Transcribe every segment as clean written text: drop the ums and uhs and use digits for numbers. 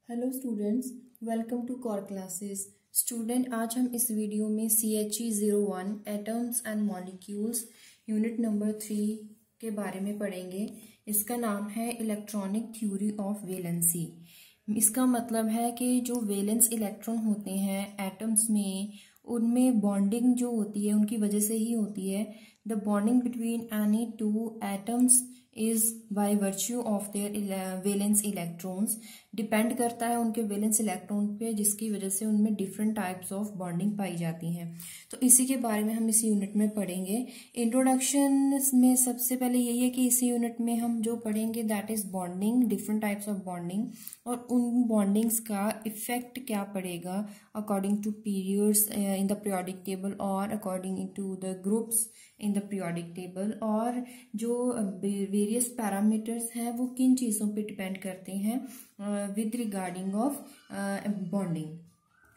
Hello students, welcome to core classes. Student, आज हम इस वीडियो में CHE01 atoms and molecules unit number 3 के बारे में पढ़ेंगे। इसका नाम है इलेक्ट्रॉनिक थ्योरी ऑफ वैलेंसी। इसका मतलब है कि जो वैलेंस इलेक्ट्रॉन होते हैं एटम्स में, उनमें बॉन्डिंग जो होती है उनकी वजह से ही होती है। The bonding between any two atoms is by virtue of their valence electrons. Depend करता है उनके वैलेंस इलेक्ट्रॉन पे, जिसकी वजह से उनमें डिफरेंट टाइप्स ऑफ बॉन्डिंग पाई जाती हैं। तो इसी के बारे में हम इस यूनिट में पढ़ेंगे। इंट्रोडक्शन में सबसे पहले यही है कि इस यूनिट में हम जो पढ़ेंगे that is bonding, different types of bonding, और उन बॉन्डिंग्स का इफेक्ट क्या पड़ेगा according to periods in the periodic table और according to the groups in the periodic table, और जो वेरियस पैरामीटर्स हैं वो किन चीज़ों पे डिपेंड करते हैं विद रिगार्डिंग ऑफ बॉन्डिंग।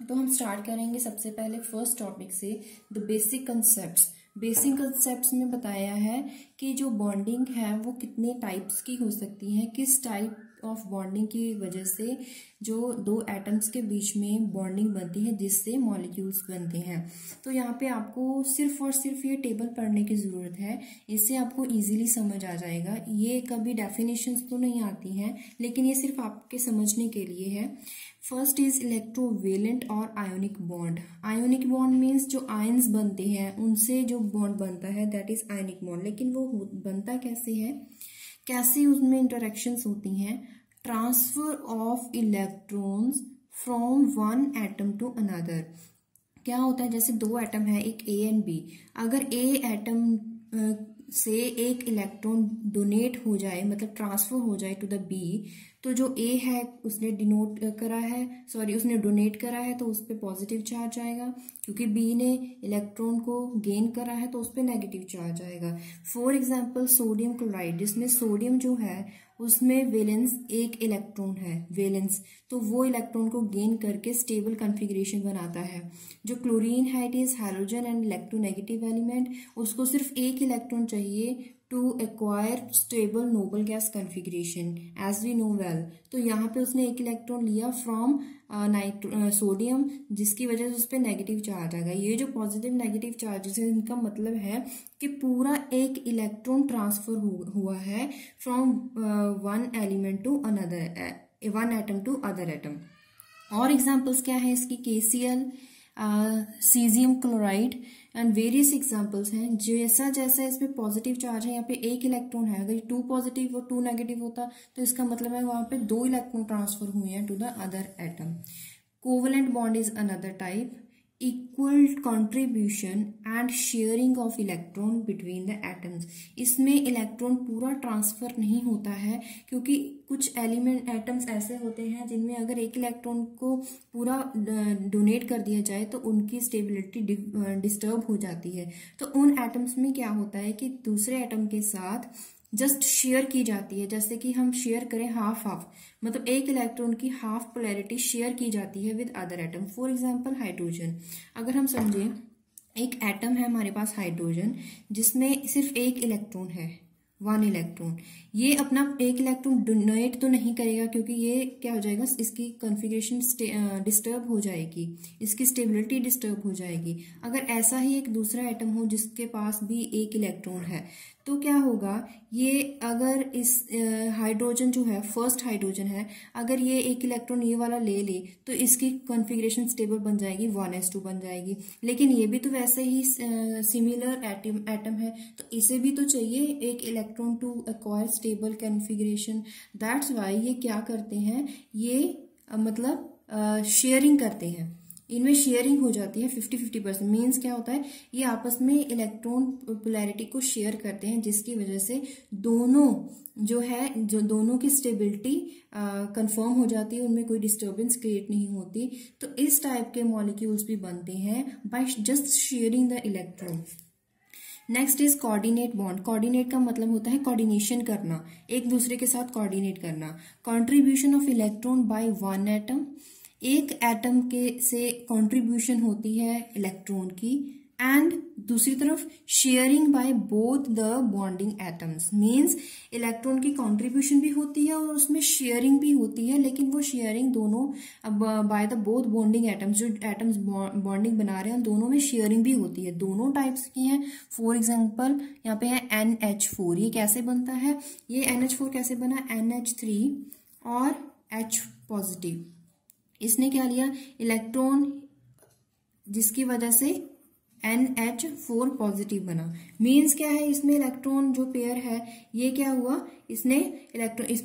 तो हम स्टार्ट करेंगे सबसे पहले फर्स्ट टॉपिक से, the basic concepts. Basic concepts में बताया है कि जो बॉन्डिंग है वो कितने टाइप्स की हो सकती है, किस टाइप ऑफ बॉन्डिंग की वजह से जो दो एटम्स के बीच में बॉन्डिंग बनती है जिससे मॉलिक्यूल्स बनते हैं। तो यहाँ पे आपको सिर्फ और सिर्फ ये टेबल पढ़ने की ज़रूरत है, इससे आपको इजीली समझ आ जाएगा। ये कभी डेफिनेशंस तो नहीं आती हैं, लेकिन ये सिर्फ आपके समझने के लिए है। फर्स्ट इज इलेक्ट्रोवेलेंट और ionic bond. Ionic bond means जो आयंस बनते हैं उनसे जो बॉन्ड बनता है दैट इज आयोनिक बॉन्ड। लेकिन वो बनता कैसे है, कैसे उसमें इंटरेक्शंस होती हैं? Transfer of electrons from one atom to another. क्या होता है, जैसे दो एटम है, एक ए एंड बी। अगर ए एटम से एक इलेक्ट्रॉन डोनेट हो जाए, मतलब ट्रांसफर हो जाए टू द बी, तो जो ए है उसने उसने डोनेट करा है तो उस पर पॉजिटिव चार्ज आएगा, क्योंकि बी ने इलेक्ट्रॉन को गेन करा है तो उस पर नेगेटिव चार्ज आएगा। फॉर एग्जांपल सोडियम क्लोराइड, जिसमें सोडियम जो है उसमें वैलेंस एक इलेक्ट्रॉन है, वैलेंस, तो वो इलेक्ट्रॉन को गेन करके स्टेबल कॉन्फ़िगरेशन बनाता है। जो क्लोरीन है it is hydrogen and electronegative element, उसको सिर्फ एक इलेक्ट्रॉन चाहिए to acquire stable noble gas configuration as we know well. तो यहाँ पे उसने एक इलेक्ट्रॉन लिया फ्रॉम सोडियम, जिसकी वजह से उस पर नेगेटिव चार्ज आ गया। ये जो पॉजिटिव नेगेटिव चार्जेस है इनका मतलब है कि पूरा एक इलेक्ट्रॉन ट्रांसफर हुआ है from one element to another, one atom to other atom. और एग्जांपल्स क्या है इसकी? KCl, caesium chloride and various examples हैं। जैसा जैसा इसमें पॉजिटिव चार्ज है, यहाँ पे एक इलेक्ट्रॉन है, अगर 2 पॉजिटिव और 2 नेगेटिव होता तो इसका मतलब है वहां पे 2 इलेक्ट्रॉन ट्रांसफर हुए हैं to the other atom. Covalent bond is another type. Equal contribution and sharing of electron between the atoms. इसमें इलेक्ट्रॉन पूरा ट्रांसफर नहीं होता है, क्योंकि कुछ एटम्स ऐसे होते हैं जिनमें अगर एक इलेक्ट्रॉन को पूरा डोनेट कर दिया जाए तो उनकी स्टेबिलिटी डिस्टर्ब हो जाती है। तो उन एटम्स में क्या होता है कि दूसरे एटम के साथ जस्ट शेयर की जाती है, जैसे कि हम शेयर करें हाफ हाफ, मतलब एक इलेक्ट्रॉन की हाफ पोलैरिटी शेयर की जाती है with other atom. For example hydrogen, अगर हम समझें एक एटम है हमारे पास हाइड्रोजन, जिसमें सिर्फ एक इलेक्ट्रॉन है, 1 इलेक्ट्रॉन। ये अपना एक इलेक्ट्रॉन डोनेट तो नहीं करेगा, क्योंकि ये क्या हो जाएगा, इसकी कॉन्फ़िगरेशन डिस्टर्ब हो जाएगी, इसकी स्टेबिलिटी डिस्टर्ब हो जाएगी। अगर ऐसा ही एक दूसरा एटम हो जिसके पास भी एक इलेक्ट्रॉन है, तो क्या होगा, ये अगर इस हाइड्रोजन जो है, फर्स्ट हाइड्रोजन है, अगर ये एक इलेक्ट्रॉन ये वाला ले ले तो इसकी कॉन्फ़िगरेशन स्टेबल बन जाएगी, 1s2 बन जाएगी। लेकिन ये भी तो वैसे ही सिमिलर एटम है, तो इसे भी तो चाहिए एक electron to acquire stable configuration. That's why ये क्या करते हैं, ये मतलब शेयरिंग करते हैं, इनमें शेयरिंग हो जाती है 50-50%। मीन्स क्या होता है, ये आपस में इलेक्ट्रॉन पोलैरिटी को शेयर करते हैं, जिसकी वजह से दोनों की स्टेबिलिटी कंफर्म हो जाती है, उनमें कोई डिस्टर्बेंस क्रिएट नहीं होती। तो इस टाइप के मॉलिक्यूल्स भी बनते हैं by just sharing the electron. Next is coordinate bond. Coordinate का मतलब होता है कोऑर्डिनेशन करना, एक दूसरे के साथ कोऑर्डिनेट करना। Contribution of electron by one atom. एक एटम के से कंट्रीब्यूशन होती है इलेक्ट्रॉन की एंड दूसरी तरफ sharing by both the bonding atoms, means electron की कंट्रीब्यूशन भी होती है और उसमें शेयरिंग भी होती है, लेकिन वो शेयरिंग दोनों by the both bonding atoms, जो एटम्स बॉन्डिंग बना रहे हैं दोनों में शेयरिंग भी होती है, दोनों टाइप्स की हैं। फॉर एग्जांपल यहाँ पे है NH4, ये कैसे बनता है, ये NH4 कैसे बना, NH3 और H पॉजिटिव, इसने क्या लिया इलेक्ट्रॉन, जिसकी वजह से NH4 पॉजिटिव बना। मीन्स क्या है, इसमें इलेक्ट्रॉन जो पेयर है ये क्या हुआ, इसने इलेक्ट्रॉन इस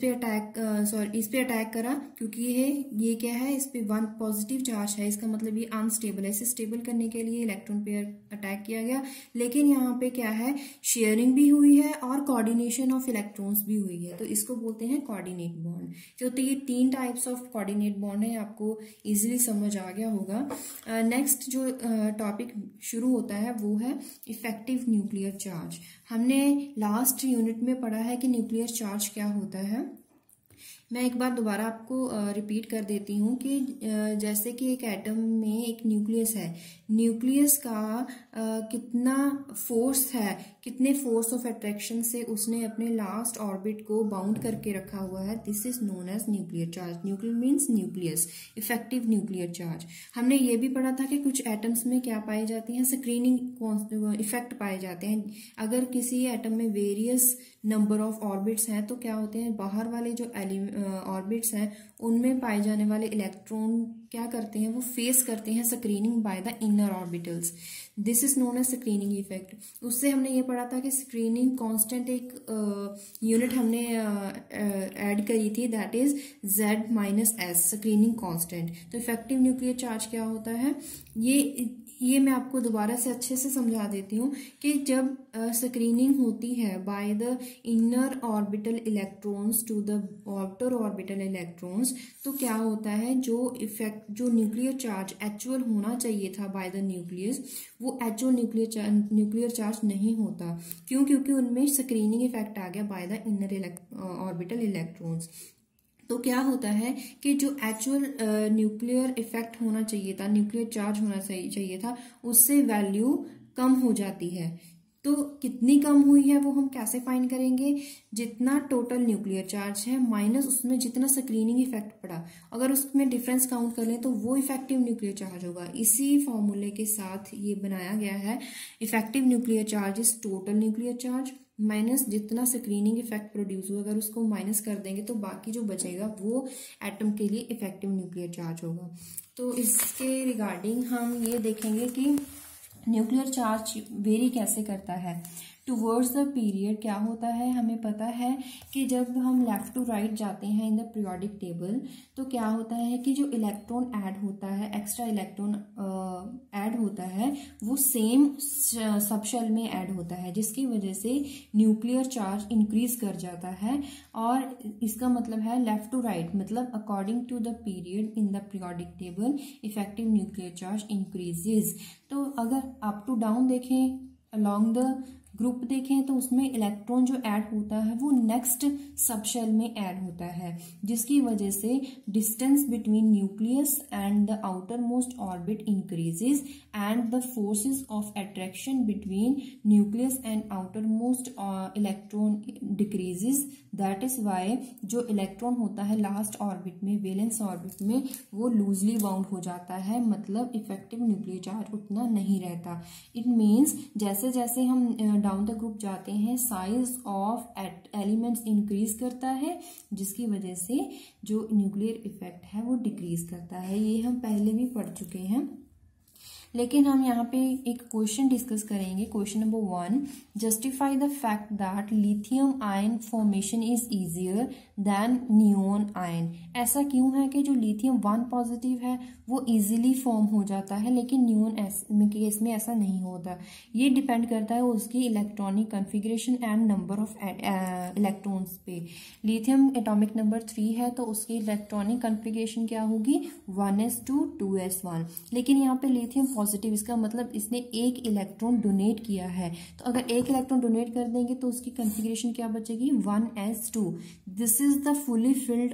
पे अटैक करा, क्योंकि ये क्या है, इस पे 1 पॉजिटिव चार्ज है, इसका मतलब ये अनस्टेबल है, इसे स्टेबल करने के लिए इलेक्ट्रॉन पेयर अटैक किया गया। लेकिन यहाँ पे क्या है, शेयरिंग भी हुई है और कोऑर्डिनेशन ऑफ इलेक्ट्रॉन्स भी हुई है, तो इसको बोलते हैं कोऑर्डिनेट बॉन्ड। तो ये 3 टाइप्स ऑफ कोऑर्डिनेट बॉन्ड है, आपको इजीली समझ आ गया होगा। नेक्स्ट जो टॉपिक शुरू होता है वो है इफेक्टिव न्यूक्लियर चार्ज। हमने लास्ट यूनिट में पढ़ा है कि न्यूक्लियर चार्ज क्या होता है। मैं एक बार दोबारा आपको रिपीट कर देती हूँ कि जैसे कि एक एटम में एक न्यूक्लियस है, न्यूक्लियस का कितना फोर्स है, कितने फोर्स ऑफ अट्रैक्शन से उसने अपने लास्ट ऑर्बिट को बाउंड करके रखा हुआ है, this is known as nuclear charge. Nuclear means nucleus, effective nuclear charge. हमने ये भी पढ़ा था कि कुछ एटम्स में क्या पाई जाती हैं, स्क्रीनिंग इफेक्ट पाए जाते हैं। अगर किसी एटम में वेरियस नंबर ऑफ ऑर्बिट्स हैं तो क्या होते हैं, बाहर वाले जो ऑर्बिट्स हैं उनमें पाए जाने वाले इलेक्ट्रॉन क्या करते हैं, वो फेस करते हैं screening by the inner orbitals, this is known as screening effect. उससे हमने ये पढ़ा था कि स्क्रीनिंग कांस्टेंट एक यूनिट हमने ऐड करी थी, that is Z-S, screening constant. तो इफेक्टिव न्यूक्लियर चार्ज क्या होता है, ये मैं आपको दोबारा से अच्छे से समझा देती हूँ कि जब स्क्रीनिंग होती है by the inner orbital electrons to the outer orbital electrons, तो क्या होता है, जो न्यूक्लियर चार्ज एक्चुअल होना चाहिए था बाय द न्यूक्लियस, वो एक्चुअल न्यूक्लियर चार्ज नहीं होता। क्यों? क्योंकि उनमें स्क्रीनिंग इफेक्ट आ गया bye the inner orbital electrons. तो क्या होता है कि जो एक्चुअल न्यूक्लियर इफेक्ट होना चाहिए था, न्यूक्लियर चार्ज होना चाहिए था, उससे वैल्यू कम हो जाती है। तो कितनी कम हुई है वो हम कैसे फाइंड करेंगे, जितना टोटल न्यूक्लियर चार्ज है माइनस उसमें जितना स्क्रीनिंग इफेक्ट पड़ा, अगर उसमें डिफरेंस काउंट कर लें तो वो इफेक्टिव न्यूक्लियर चार्ज होगा। इसी फॉर्मूले के साथ ये बनाया गया है, effective nuclear charge is total nuclear charge minus जितना स्क्रीनिंग इफेक्ट प्रोड्यूस हुआ, अगर उसको माइनस कर देंगे तो बाकी जो बचेगा वो एटम के लिए इफेक्टिव न्यूक्लियर चार्ज होगा। तो इसके रिगार्डिंग हम ये देखेंगे कि न्यूक्लियर चार्ज वेरी कैसे करता है। टुवर्ड्स द पीरियड क्या होता है, हमें पता है कि जब हम लेफ्ट टू राइट जाते हैं इन द पीरियोडिक टेबल, तो क्या होता है कि जो इलेक्ट्रॉन ऐड होता है, एक्स्ट्रा इलेक्ट्रॉन ऐड होता है, वो सेम सबशेल में ऐड होता है, जिसकी वजह से न्यूक्लियर चार्ज इंक्रीज कर जाता है। और इसका मतलब है लेफ्ट टू राइट, मतलब according to the period in the periodic table effective nuclear charge increases. तो अगर अप टू डाउन देखें, अलोंग द ग्रुप देखें, तो उसमें इलेक्ट्रॉन जो ऐड होता है वो नेक्स्ट सबशेल में ऐड होता है, जिसकी वजह से distance between nucleus and the outer most orbit increases and the forces of attraction between nucleus and outer most electron decreases. That is why जो इलेक्ट्रॉन होता है लास्ट ऑर्बिट में, वैलेंस ऑर्बिट में, वो लूजली बाउंड हो जाता है, मतलब इफेक्टिव न्यूक्लियर चार्ज उतना नहीं रहता। इट मीन्स जैसे जैसे हम डाउन द ग्रुप जाते हैं, साइज ऑफ एलिमेंट्स इंक्रीज करता है, जिसकी वजह से जो न्यूक्लियर इफेक्ट है वो डिक्रीज करता है। ये हम पहले भी पढ़ चुके हैं, लेकिन हम यहाँ पे एक क्वेश्चन डिस्कस करेंगे। Question number 1, justify the fact that lithium ion formation is easier than neon ion. ऐसा क्यों है कि जो लिथियम 1 पॉजिटिव है वो इजीली फॉर्म हो जाता है, लेकिन नियोन केस में ऐसा नहीं होता। ये डिपेंड करता है उसकी electronic configuration and number of electrons पे। लिथियम एटॉमिक नंबर 3 है तो उसकी इलेक्ट्रॉनिक कॉन्फ़िगरेशन क्या होगी, 1s2 2s1। लेकिन यहाँ पे लिथियम पॉजिटिव, इसका मतलब इसने एक इलेक्ट्रॉन डोनेट किया है, तो अगर एक इलेक्ट्रॉन डोनेट कर देंगे तो उसकी कॉन्फ़िगरेशन क्या बचेगी, 1s2। This is the fully filled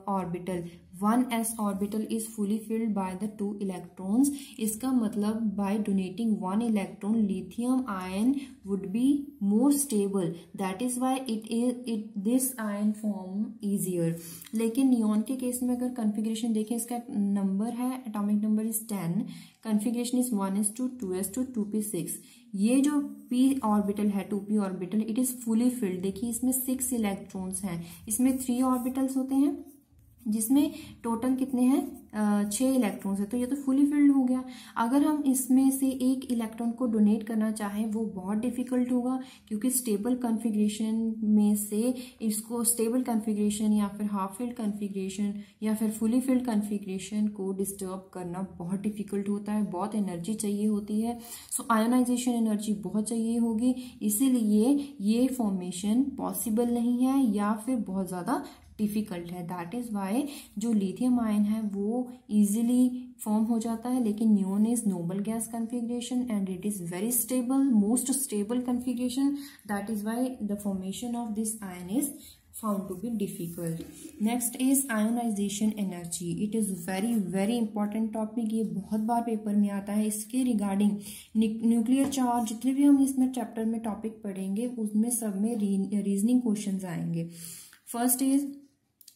orbital. 1s orbital is fully filled by the 2 electrons. इसका मतलब by donating 1 electron lithium ion would be more stable, that is why it this ion form easier. लेकिन neon के case में अगर configuration देखें, इसका number है atomic number is 10, configuration is 1s2 2s2 2p6। ये जो p ऑर्बिटल है 2p orbital, it is fully field. देखिए इसमें 6 इलेक्ट्रॉन्स हैं, इसमें 3 ऑर्बिटल्स होते हैं जिसमें टोटल कितने हैं 6 इलेक्ट्रॉन्स है, तो ये तो फुली फिल्ड हो गया। अगर हम इसमें से एक इलेक्ट्रॉन को डोनेट करना चाहें वो बहुत डिफिकल्ट होगा, क्योंकि स्टेबल कॉन्फ़िगरेशन में से इसको स्टेबल कॉन्फ़िगरेशन या फिर हाफ फिल्ड कॉन्फ़िगरेशन या फिर फुली फिल्ड कॉन्फ़िगरेशन को डिस्टर्ब करना बहुत डिफिकल्ट होता है, बहुत एनर्जी चाहिए होती है। सो आयोनाइजेशन एनर्जी बहुत चाहिए होगी, इसीलिए ये फॉर्मेशन पॉसिबल नहीं है या फिर बहुत ज़्यादा डिफिकल्ट है। दैट इज वाई जो लिथियम आयन है वो इजीली फॉर्म हो जाता है, लेकिन neon is Nobel gas configuration and it is very stable, most stable configuration. That is why the formation of this ion is found to be difficult. Next is ionization energy. It is very important topic. ये बहुत बार paper में आता है। इसके regarding nuclear charge जितने भी हम इसमें चैप्टर में टॉपिक पढ़ेंगे उसमें सब में रीजनिंग क्वेश्चंस आएंगे। फर्स्ट इज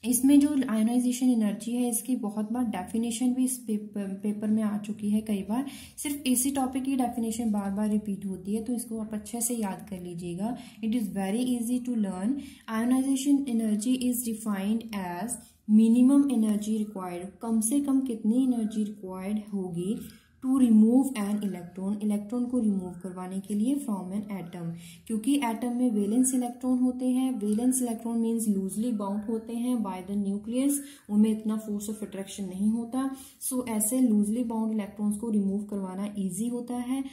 इसमें जो आयोनाइजेशन एनर्जी है इसकी बहुत बार डेफिनेशन भी इस पेपर में आ चुकी है कई बार। सिर्फ इसी टॉपिक की डेफिनेशन बार बार रिपीट होती है, तो इसको आप अच्छे से याद कर लीजिएगा। It is very easy to learn. Ionisation energy is defined as minimum energy required, कम से कम कितनी एनर्जी रिक्वायर्ड होगी to remove an electron, electron को रिमूव करवाने के लिए फ्रॉम एन एटम। क्योंकि एटम में वैलेंस इलेक्ट्रॉन होते हैं, valence electron means loosely bound होते हैं बाय द न्यूक्लियस, उनमें इतना फोर्स ऑफ अट्रैक्शन नहीं होता। सो ऐसे लूजली बाउंड इलेक्ट्रॉन्स को रिमूव करवाना ईजी होता है।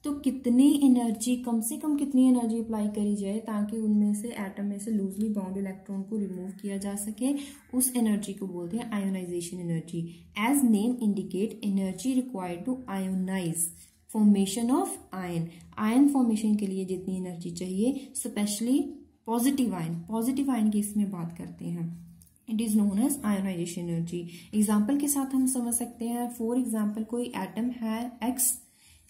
तो कितनी एनर्जी, कम से कम कितनी एनर्जी अप्लाई करी जाए ताकि उनमें से एटम में से लूजली बाउंड इलेक्ट्रॉन को रिमूव किया जा सके, उस एनर्जी को बोलते हैं ionization energy. As name indicate, energy required to ionize formation of ion. Ion formation के लिए जितनी एनर्जी चाहिए, स्पेशली पॉजिटिव आयन की इसमें बात करते हैं, it is known as ionization energy. Example के साथ हम समझ सकते हैं। फॉर एग्जाम्पल कोई एटम है X,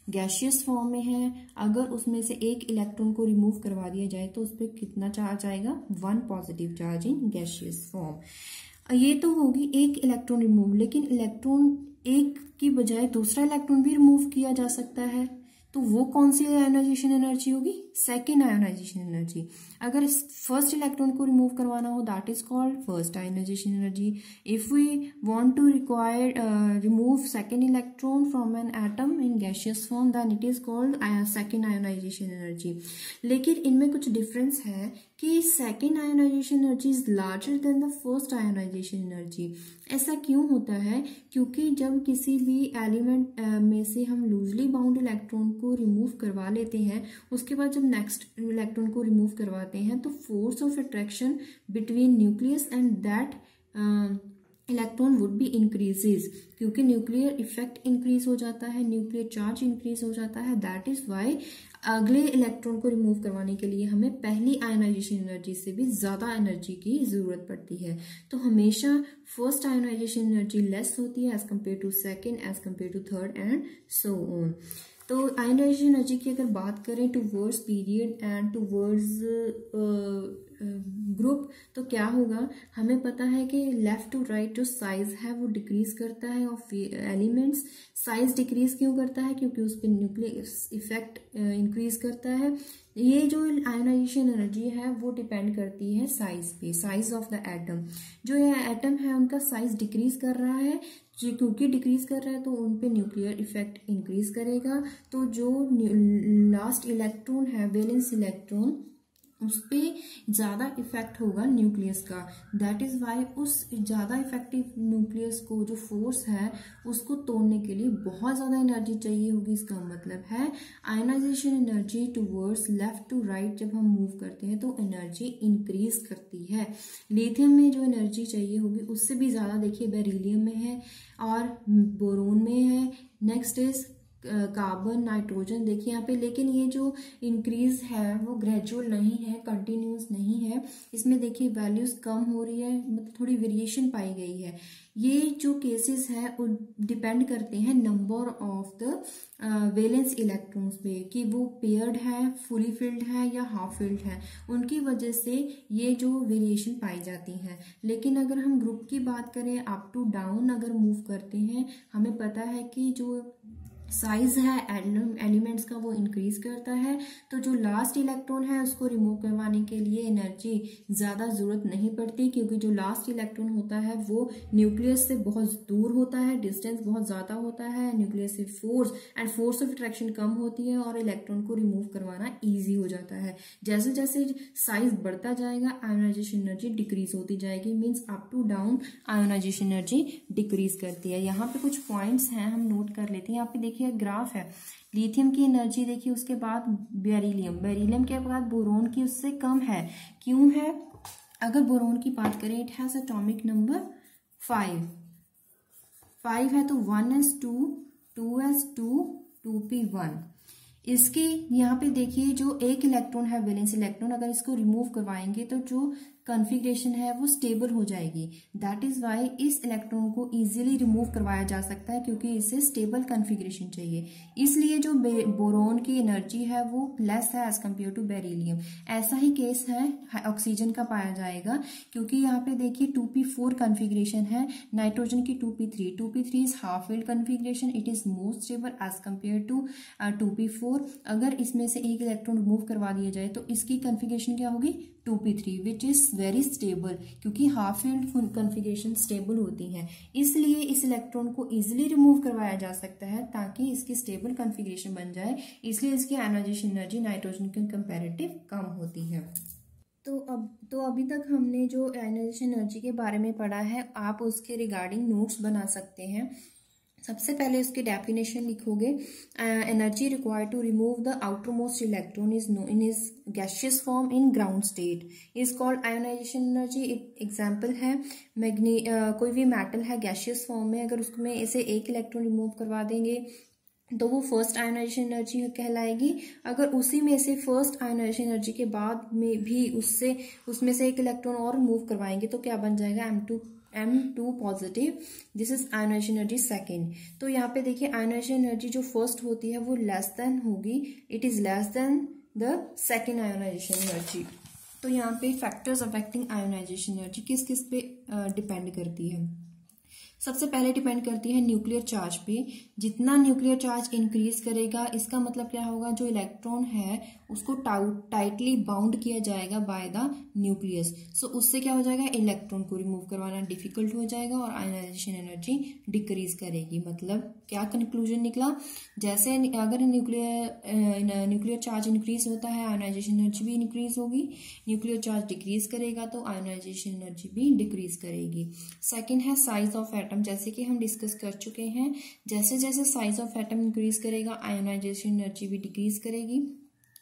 गैशियस फॉर्म में है, अगर उसमें से एक इलेक्ट्रॉन को रिमूव करवा दिया जाए तो उस पर कितना चार्ज आएगा, 1 positive charge in gaseous form. ये तो होगी एक इलेक्ट्रॉन रिमूव, लेकिन इलेक्ट्रॉन एक की बजाय दूसरा इलेक्ट्रॉन भी रिमूव किया जा सकता है, तो वो कौन सी आयोनाइजेशन एनर्जी होगी, सेकेंड आयोनाइजेशन एनर्जी। अगर फर्स्ट इलेक्ट्रॉन को रिमूव करवाना हो that is called first ionisation energy. If we want to remove second electron from an atom in gaseous form then it is called second ionization energy. लेकिन इनमें कुछ difference है कि second ionization energy is larger than the first ionisation energy. ऐसा क्यों होता है, क्योंकि जब किसी भी एलिमेंट में से हम लूजली बाउंड इलेक्ट्रॉन को रिमूव करवा लेते हैं, उसके बाद जब नेक्स्ट इलेक्ट्रॉन को रिमूव करवाते हैं तो force of attraction between nucleus and that electron would be increases, क्योंकि न्यूक्लियर इफेक्ट इंक्रीज हो जाता है, न्यूक्लियर चार्ज इंक्रीज हो जाता है। दैट इज वाई अगले इलेक्ट्रॉन को रिमूव करवाने के लिए हमें पहली आयोनाइजेशन एनर्जी से भी ज्यादा एनर्जी की जरूरत पड़ती है। तो हमेशा फर्स्ट आयोनाइजेशन एनर्जी लेस होती है as compare to second, as compare to third and so on. तो आयोनाइजेशन एनर्जी की अगर बात करें towards period and towards group, तो क्या होगा, हमें पता है कि लेफ्ट टू राइट जो साइज है वो डिक्रीज करता है ऑफ एलिमेंट्स। साइज डिक्रीज क्यों करता है, क्योंकि उस पर न्यूक्लियर इफेक्ट इंक्रीज करता है। ये जो आयोनाइजेशन एनर्जी है वो डिपेंड करती है साइज पे, साइज ऑफ द एटम। जो ये एटम है उनका साइज डिक्रीज कर रहा है, क्योंकि डिक्रीज कर रहा है तो उन पे न्यूक्लियर इफेक्ट इंक्रीज करेगा। तो जो लास्ट इलेक्ट्रॉन है वैलेंस इलेक्ट्रॉन, उस पर ज़्यादा इफेक्ट होगा न्यूक्लियस का। दैट इज़ वाई उस ज़्यादा इफेक्टिव न्यूक्लियस को जो फोर्स है उसको तोड़ने के लिए बहुत ज़्यादा एनर्जी चाहिए होगी। इसका मतलब है ionization energy towards left to right जब हम मूव करते हैं तो एनर्जी इंक्रीज करती है। लिथियम में जो एनर्जी चाहिए होगी उससे भी ज़्यादा देखिए बेरिलियम में है और बोरोन में है। नेक्स्ट इज कार्बन, नाइट्रोजन देखिए यहाँ पे, लेकिन ये जो इंक्रीज है वो ग्रेजुअल नहीं है, कंटिन्यूस नहीं है। इसमें देखिए वैल्यूज कम हो रही है, मतलब थोड़ी वेरिएशन पाई गई है। ये जो केसेस है वो डिपेंड करते हैं number of the valence electrons पे, कि वो पेयर्ड है, फुली फिल्ड है या हाफ फिल्ड है, उनकी वजह से ये जो वेरिएशन पाई जाती है। लेकिन अगर हम ग्रुप की बात करें, अप टू डाउन अगर मूव करते हैं, हमें पता है कि जो साइज है एलिमेंट्स का वो इंक्रीज करता है। तो जो लास्ट इलेक्ट्रॉन है उसको रिमूव करवाने के लिए एनर्जी ज़्यादा ज़रूरत नहीं पड़ती, क्योंकि जो लास्ट इलेक्ट्रॉन होता है वो न्यूक्लियस से बहुत दूर होता है, डिस्टेंस बहुत ज़्यादा होता है, न्यूक्लियस से फोर्स ऑफ अट्रैक्शन कम होती है और इलेक्ट्रॉन को रिमूव करवाना ईजी हो जाता है। जैसे जैसे साइज बढ़ता जाएगा आयोनाइजेशन एनर्जी डिक्रीज होती जाएगी, means up to down ionization energy decrease करती है। यहाँ पे कुछ पॉइंट्स हैं, हम नोट कर लेते हैं। यहाँ पे देखिए ग्राफ है, लिथियम की एनर्जी देखिए, उसके बाद बेरिलियम के बाद बोरोन की उससे कम है। क्यों है? अगर बोरोन की बात करें, इट हैज एटॉमिक नंबर 5 है, तो 1s2 2s2 2p1। इसकी यहाँ पे देखिए जो एक इलेक्ट्रॉन है वैलेंस इलेक्ट्रॉन, अगर इसको रिमूव करवाएंगे तो जो कॉन्फ़िगरेशन है वो स्टेबल हो जाएगी। दैट इज वाई इस इलेक्ट्रॉन को इजीली रिमूव करवाया जा सकता है, क्योंकि इसे स्टेबल कॉन्फ़िगरेशन चाहिए। इसलिए जो बोरोन की एनर्जी है वो लेस है एज कम्पेयर टू बेरिलियम। ऐसा ही केस है ऑक्सीजन का पाया जाएगा, क्योंकि यहाँ पे देखिए 2p4 कॉन्फ़िगरेशन है, नाइट्रोजन की 2p3 is half filled configuration, it is more stable as compare to 2p4। अगर इसमें से एक इलेक्ट्रॉन रिमूव करवा दिया जाए तो इसकी कॉन्फ़िगरेशन क्या होगी? 2p3, which is very stable, क्योंकि हाफ फील्ड कॉन्फ़िगरेशन स्टेबल होती है। इसलिए इस इलेक्ट्रॉन को इजीली रिमूव करवाया जा सकता है ताकि इसकी स्टेबल कॉन्फ़िगरेशन बन जाए, इसलिए इसकी आयोनाइजेशन एनर्जी नाइट्रोजन के कंपैरेटिव कम होती है। तो अभी तक हमने जो आयोनाइजेशन एनर्जी के बारे में पढ़ा है, आप उसके रिगार्डिंग नोट्स बना सकते हैं। सबसे पहले उसकी डेफिनेशन लिखोगे, energy required to remove the outer most electron is no in is gaseous form in ground state is called ionization energy. Example है कोई भी मेटल है गैसियस फॉर्म में, अगर उसमें ऐसे एक इलेक्ट्रॉन रिमूव करवा देंगे तो वो फर्स्ट आयोनाइजेशन एनर्जी कहलाएगी। अगर उसी में से फर्स्ट आयोनाइजेशन एनर्जी के बाद में भी उसमें से एक इलेक्ट्रॉन और रिमूव करवाएंगे तो क्या बन जाएगा? M2 positive, this is ionization energy second. तो यहाँ पे देखिए आयोनाइजेशन एनर्जी जो फर्स्ट होती है वो लेस देन होगी, it is less then the second ionization energy. तो यहाँ पे फैक्टर्स अफेक्टिंग आयोनाइजेशन एनर्जी किस किस पे डिपेंड करती है? सबसे पहले डिपेंड करती है न्यूक्लियर चार्ज पे। जितना न्यूक्लियर चार्ज इंक्रीज करेगा, इसका मतलब क्या होगा? जो इलेक्ट्रॉन है उसको टाइटली बाउंड किया जाएगा बाय द न्यूक्लियस। सो उससे क्या हो जाएगा? इलेक्ट्रॉन को रिमूव करवाना डिफिकल्ट हो जाएगा और आयोनाइजेशन एनर्जी डिक्रीज करेगी। मतलब क्या कंक्लूजन निकला? जैसे अगर न्यूक्लियर चार्ज इंक्रीज होता है, आयोनाइजेशन एनर्जी भी इंक्रीज होगी। न्यूक्लियर चार्ज डिक्रीज करेगा तो आयोनाइजेशन एनर्जी भी डिक्रीज करेगी। सेकेंड है साइज ऑफ एटम, जैसे कि हम डिस्कस कर चुके हैं, जैसे जैसे साइज ऑफ एटम इंक्रीज करेगा आयोनाइजेशन एनर्जी भी डिक्रीज करेगी।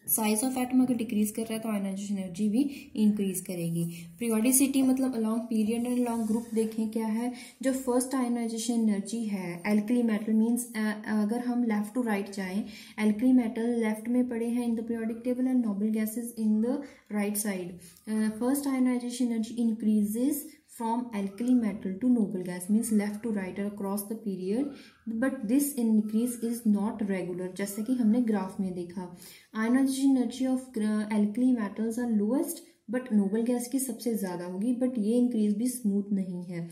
साइज ऑफ एटम अगर डिक्रीज कर रहा है तो आयोनाइजेशन एनर्जी भी इंक्रीज करेगी। पीरियोडिसिटी मतलब along period and along group देखें क्या है। जो फर्स्ट आयोनाइजेशन एनर्जी है एल्कली मेटल मींस अगर हम लेफ्ट टू राइट जाएं, एल्कली मेटल लेफ्ट में पड़े हैं in the periodic table and noble gases in the right side. First ionisation energy increases from alkali metal to noble gas means left to right or across the period, but this increase is not regular, जैसे कि हमने graph में देखा। Ionization energy of alkali metals are lowest but noble gas की सबसे ज्यादा होगी, but ये इंक्रीज भी स्मूथ नहीं है।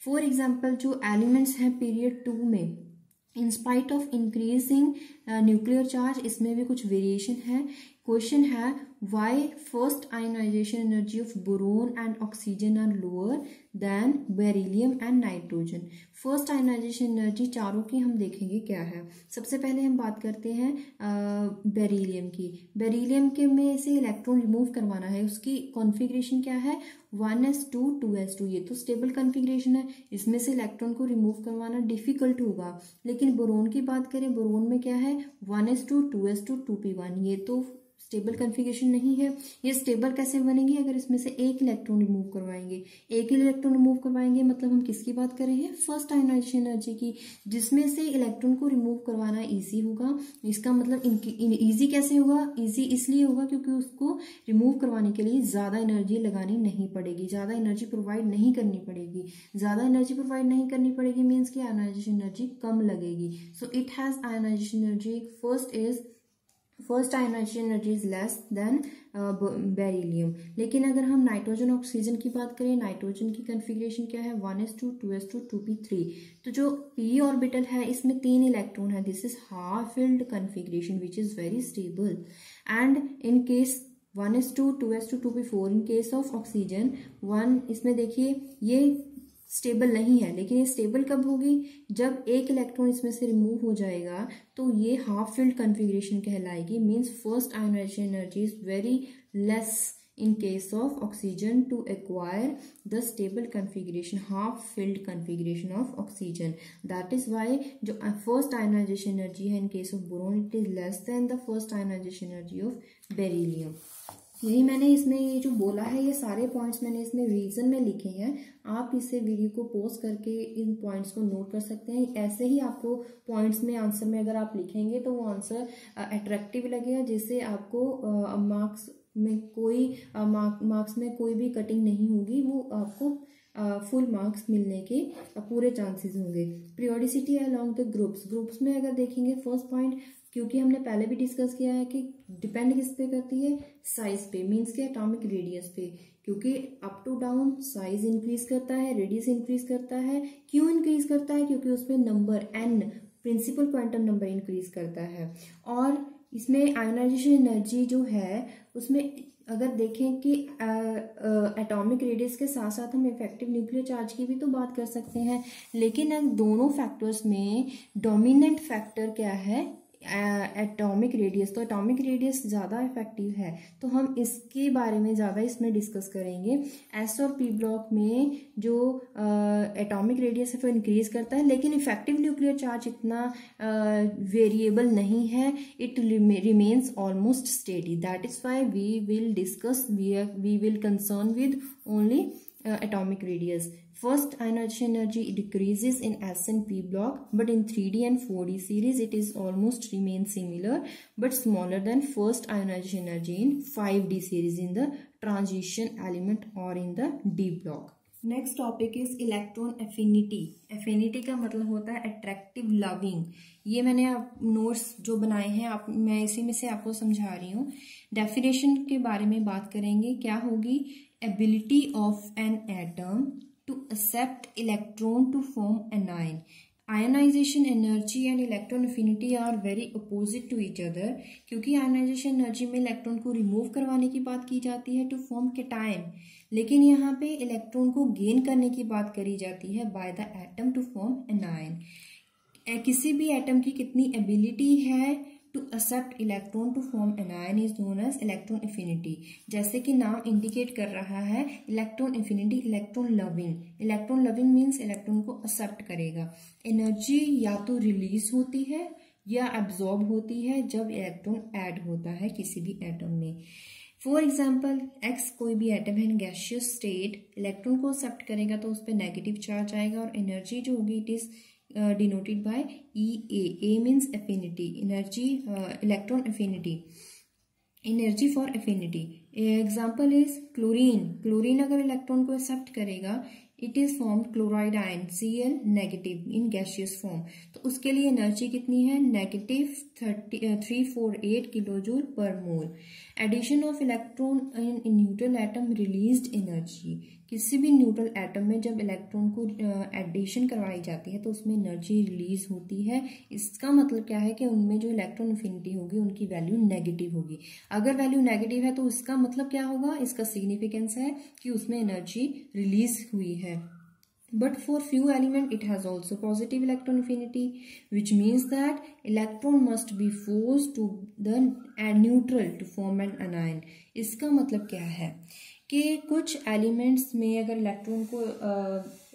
फॉर एग्जाम्पल जो एलिमेंट्स हैं पीरियड 2 में, in spite of increasing nuclear charge, इसमें भी कुछ वेरिएशन है। क्वेश्चन है why first ionisation energy of boron and oxygen are lower than beryllium and nitrogen. First ionisation energy चारों की हम देखेंगे क्या है। सबसे पहले हम बात करते हैं बेरिलियम की। बेरिलियम के में से इलेक्ट्रॉन रिमूव करवाना है, उसकी कॉन्फ़िगरेशन क्या है? 1s2 2s2, ये तो स्टेबल कॉन्फ़िगरेशन है, इसमें से इलेक्ट्रॉन को रिमूव करवाना डिफिकल्ट होगा। लेकिन बोरोन की बात करें, बोरोन में क्या है? 1s2 2s2 2p1, ये तो स्टेबल कॉन्फ़िगरेशन नहीं है। ये स्टेबल कैसे बनेगी? अगर इसमें से एक इलेक्ट्रॉन रिमूव करवाएंगे। एक इलेक्ट्रॉन रिमूव करवाएंगे मतलब हम किसकी बात कर रहे हैं? फर्स्ट आयोनाइजेशन एनर्जी की, जिसमें से इलेक्ट्रॉन को रिमूव करवाना ईजी होगा। इसका मतलब ईजी कैसे होगा? ईजी इसलिए होगा क्योंकि उसको रिमूव करवाने के लिए ज़्यादा एनर्जी लगानी नहीं पड़ेगी, ज़्यादा एनर्जी प्रोवाइड नहीं करनी पड़ेगी। ज़्यादा एनर्जी प्रोवाइड नहीं करनी पड़ेगी मीन्स कि आयोनाइजेशन एनर्जी कम लगेगी। So it has ionization energy first ionisation energy is less than beryllium. लेकिन अगर हम नाइट्रोजन ऑक्सीजन की बात करें, नाइट्रोजन की कॉन्फ़िगरेशन क्या है? 1s2 2s2 2p3। तो जो p ऑर्बिटल है इसमें 3 इलेक्ट्रॉन है। This is half filled configuration which is very stable. And in case 1s2 2s2 2p4 in case of oxygen 1, इसमें देखिए ये स्टेबल नहीं है। लेकिन ये स्टेबल कब होगी? जब एक इलेक्ट्रॉन इसमें से रिमूव हो जाएगा तो ये हाफ फिल्ड कॉन्फ़िगरेशन कहलाएगी। Means first ionisation energy is very less in case of oxygen to acquire the stable configuration, half filled configuration of oxygen. That is why जो first ionization energy है in case of boron it is less than the first ionization energy of beryllium. यही मैंने इसमें ये जो बोला है ये सारे पॉइंट्स मैंने इसमें रीजन में लिखे हैं। आप इससे वीडियो को पॉज करके इन पॉइंट्स को नोट कर सकते हैं। ऐसे ही आपको पॉइंट्स में आंसर में अगर आप लिखेंगे तो वो आंसर अट्रैक्टिव लगेगा, जिससे आपको मार्क्स में कोई भी कटिंग नहीं होगी, वो आपको फुल मार्क्स मिलने के पूरे चांसेस होंगे। पीरियोडिसिटी अलोंग द ग्रुप्स में अगर देखेंगे फर्स्ट पॉइंट, क्योंकि हमने पहले भी डिस्कस किया है कि डिपेंड किस पे करती है? साइज पे, मीन्स के एटॉमिक रेडियस पे। क्योंकि up to down size increase करता है, रेडियस इंक्रीज करता है। क्यों इंक्रीज करता है? क्योंकि उसमें number n principal quantum number increase करता है। और इसमें आयोनाइजेशन एनर्जी जो है उसमें अगर देखें कि एटॉमिक रेडियस के साथ साथ हम इफेक्टिव न्यूक्लियर चार्ज की भी तो बात कर सकते हैं। लेकिन दोनों फैक्टर्स में डोमिनेंट फैक्टर क्या है? Atomic radius. तो एटॉमिक रेडियस ज़्यादा इफेक्टिव है, तो हम इसके बारे में ज़्यादा इसमें डिस्कस करेंगे। एस और पी ब्लॉक में जो एटॉमिक रेडियस है वो इंक्रीज करता है, लेकिन इफेक्टिव न्यूक्लियर चार्ज इतना वेरिएबल नहीं है, it remains almost steady. That is why we will concern with only atomic radius. First ionization energy decreases in S and P block, but in 3D and 4D series it is almost remains similar but smaller than first ionization energy in 5D series in the transition element or in the D block. Next topic is electron affinity. Affinity का मतलब होता है attractive loving. ये मैंने notes जो बनाए हैं मैं इसी में से आपको समझा रही हूँ। डेफिनेशन के बारे में बात करेंगे। क्या होगी? Ability of an atom to accept electron to form an ion. Ionization energy and electron affinity are very opposite to each other, क्योंकि आयनाइजेशन एनर्जी में इलेक्ट्रॉन को रिमूव करवाने की बात की जाती है टू फॉर्म कैटायन, लेकिन यहाँ पे इलेक्ट्रॉन को गेन करने की बात करी जाती है by the atom to form an ion. किसी भी एटम की कितनी एबिलिटी है to accept electron to form an ion is known as electron affinity. जैसे कि नाम इंडिकेट कर रहा है, electron affinity electron loving. Electron loving means electron को एक्सेप्ट करेगा। एनर्जी या तो रिलीज होती है या एब्जॉर्ब होती है जब इलेक्ट्रॉन ऐड होता है किसी भी एटम में। फॉर एग्जाम्पल एक्स कोई भी एटम है इन गैसियस स्टेट, इलेक्ट्रॉन को एक्सेप्ट करेगा तो उस पर नेगेटिव चार्ज आएगा और एनर्जी जो होगी it is denoted by EA. A means affinity, energy, electron affinity, energy for affinity. Example is chlorine. Chlorine अगर इलेक्ट्रॉन को एक्सेप्ट करेगा it is formed chloride ion Cl negative in gaseous form, तो उसके लिए energy कितनी है? Negative 348 kilojoule per mole. Addition of electron in neutral atom released energy. किसी भी न्यूट्रल एटम में जब इलेक्ट्रॉन को एडिशन करवाई जाती है तो उसमें एनर्जी रिलीज होती है। इसका मतलब क्या है कि उनमें जो इलेक्ट्रॉन एफिनिटी होगी उनकी वैल्यू नेगेटिव होगी। अगर वैल्यू नेगेटिव है तो इसका मतलब क्या होगा? इसका सिग्निफिकेंस है कि उसमें एनर्जी रिलीज हुई है। But for few element it has also positive electron affinity, which means that electron must be forced to the neutral to form an anion. इसका मतलब क्या है कि कुछ एलिमेंट्स में अगर इलेक्ट्रॉन को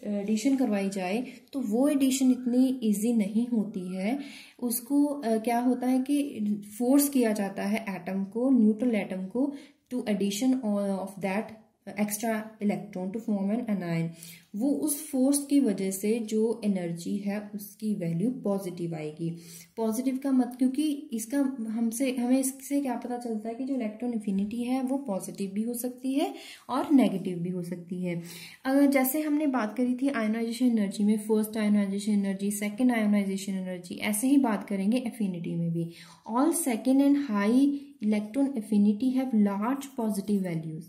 एडिशन करवाई जाए तो वो एडिशन इतनी इजी नहीं होती है। उसको क्या होता है कि फोर्स किया जाता है एटम को, न्यूट्रल एटम को, to addition of that extra electron to form an anion. वो उस फोर्स की वजह से जो एनर्जी है उसकी वैल्यू पॉजिटिव आएगी। पॉजिटिव का मत, क्योंकि इसका हमें इससे क्या पता चलता है कि जो इलेक्ट्रॉन एफिनिटी है वो पॉजिटिव भी हो सकती है और नेगेटिव भी हो सकती है। अगर जैसे हमने बात करी थी आयोनाइजेशन एनर्जी में, first ionisation energy, second ionization energy, ऐसे ही बात करेंगे एफिनिटी में भी। All second and high electron affinity have large positive values.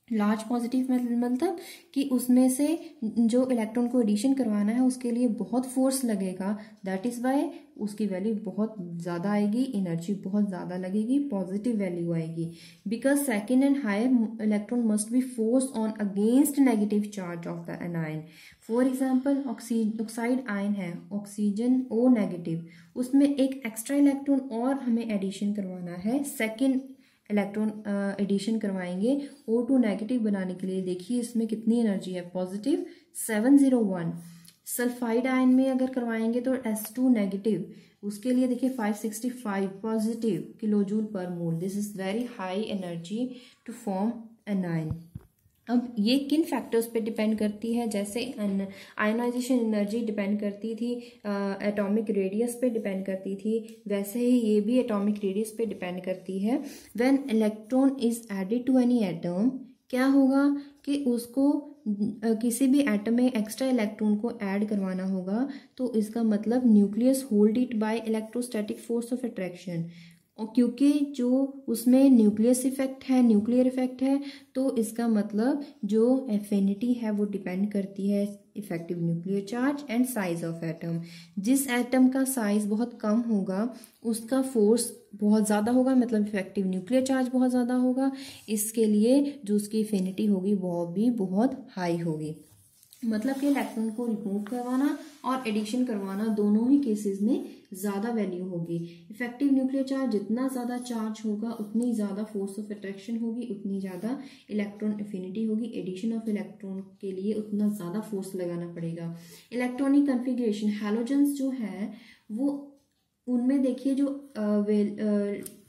Large positive मतलब कि उसमें से जो इलेक्ट्रॉन को एडिशन करवाना है उसके लिए बहुत फोर्स लगेगा, दैट इज वाई उसकी वैल्यू बहुत ज़्यादा आएगी, एनर्जी बहुत ज़्यादा लगेगी, पॉजिटिव वैल्यू आएगी। Because second and higher electron must be force on against negative charge of the anion. For example oxide ion है, ऑक्सीजन O नेगेटिव, उसमें एक एक्स्ट्रा इलेक्ट्रॉन और हमें एडिशन करवाना है, सेकेंड इलेक्ट्रॉन एडिशन करवाएंगे O2 नेगेटिव बनाने के लिए। देखिए इसमें कितनी एनर्जी है, पॉजिटिव 701। सल्फाइड आयन में अगर करवाएंगे तो S2 नेगेटिव, उसके लिए देखिए 565 positive kilojoule per mole. This is very high energy to form anion. अब ये किन फैक्टर्स पे डिपेंड करती है, जैसे आयोनाइजेशन एनर्जी डिपेंड करती थी एटॉमिक रेडियस पे डिपेंड करती थी, वैसे ही ये भी एटॉमिक रेडियस पे डिपेंड करती है। When electron is added to any atom, क्या होगा कि उसको किसी भी एटम में एक्स्ट्रा इलेक्ट्रॉन को ऐड करवाना होगा, तो इसका मतलब nucleus hold it by electrostatic force of attraction. और क्योंकि जो उसमें न्यूक्लियस इफेक्ट है, न्यूक्लियर इफेक्ट है, तो इसका मतलब जो एफिनिटी है वो डिपेंड करती है effective nuclear charge and size of atom. जिस एटम का साइज बहुत कम होगा उसका फोर्स बहुत ज़्यादा होगा, मतलब इफेक्टिव न्यूक्लियर चार्ज बहुत ज़्यादा होगा, इसके लिए जो उसकी एफिनिटी होगी वो भी बहुत हाई होगी। मतलब कि इलेक्ट्रॉन को रिमूव करवाना और एडिशन करवाना दोनों ही केसेस में ज़्यादा वैल्यू होगी। इफेक्टिव न्यूक्लियर चार्ज जितना ज़्यादा चार्ज होगा उतनी ज़्यादा फोर्स ऑफ अट्रैक्शन होगी, उतनी ज़्यादा इलेक्ट्रॉन एफिनिटी होगी। एडिशन ऑफ इलेक्ट्रॉन के लिए उतना ज़्यादा फोर्स लगाना पड़ेगा। इलेक्ट्रॉनिक कन्फिग्रेशन, हैलोजेंस जो है वो, उनमें देखिए जो